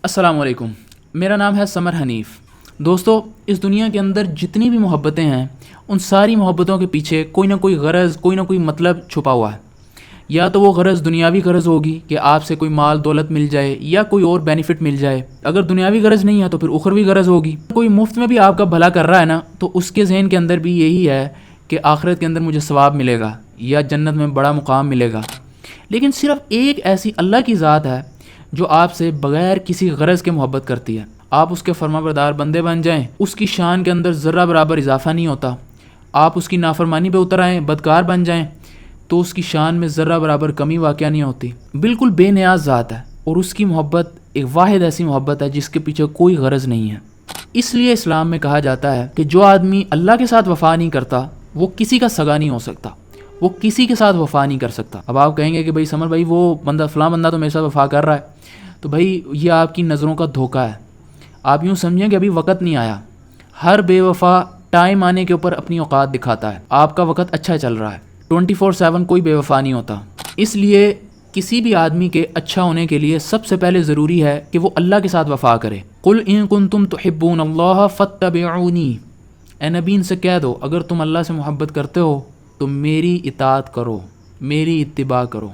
السلام علیکم، میرا نام ہے سمر حنیف۔ دوستو، اس دنیا کے اندر جتنی بھی محبتیں ہیں ان ساری محبتوں کے پیچھے کوئی نہ کوئی غرض، کوئی نہ کوئی مطلب چھپا ہوا ہے۔ یا تو وہ غرض دنیاوی غرض ہوگی کہ آپ سے کوئی مال دولت مل جائے یا کوئی اور بینیفٹ مل جائے۔ اگر دنیاوی غرض نہیں ہے تو پھر اخروی غرض ہوگی۔ کوئی مفت میں بھی آپ کا بھلا کر رہا ہے نا، تو اس کے ذہن کے اندر بھی یہی ہے کہ آخرت کے اندر مجھے ثواب ملے گا یا جنت میں بڑا مقام ملے گا۔ لیکن صرف ایک ایسی اللہ کی ذات ہے جو آپ سے بغیر کسی غرض کے محبت کرتی ہے۔ آپ اس کے فرمانبردار بندے بن جائیں، اس کی شان کے اندر ذرہ برابر اضافہ نہیں ہوتا۔ آپ اس کی نافرمانی پہ اتر آئیں، بدکار بن جائیں، تو اس کی شان میں ذرہ برابر کمی واقع نہیں ہوتی۔ بالکل بے نیاز ذات ہے، اور اس کی محبت ایک واحد ایسی محبت ہے جس کے پیچھے کوئی غرض نہیں ہے۔ اس لیے اسلام میں کہا جاتا ہے کہ جو آدمی اللہ کے ساتھ وفا نہیں کرتا وہ کسی کا سگا نہیں ہو سکتا، وہ کسی کے ساتھ وفا نہیں کر سکتا۔ اب آپ کہیں گے کہ بھائی سمر بھائی وہ بندہ فلاں بندہ تو میرے ساتھ وفا کر رہا ہے، تو بھائی یہ آپ کی نظروں کا دھوکہ ہے۔ آپ یوں سمجھیں کہ ابھی وقت نہیں آیا۔ ہر بے وفا ٹائم آنے کے اوپر اپنی اوقات دکھاتا ہے۔ آپ کا وقت اچھا چل رہا ہے، 24/7 کوئی بے وفا نہیں ہوتا۔ اس لیے کسی بھی آدمی کے اچھا ہونے کے لیے سب سے پہلے ضروری ہے کہ وہ اللہ کے ساتھ وفا کرے۔ قل ان کنتم تحبون اللہ فاتبعونی، اے نبی ان سے کہہ دو اگر تم اللہ سے محبت کرتے ہو تو میری اطاعت کرو، میری اتباع کرو۔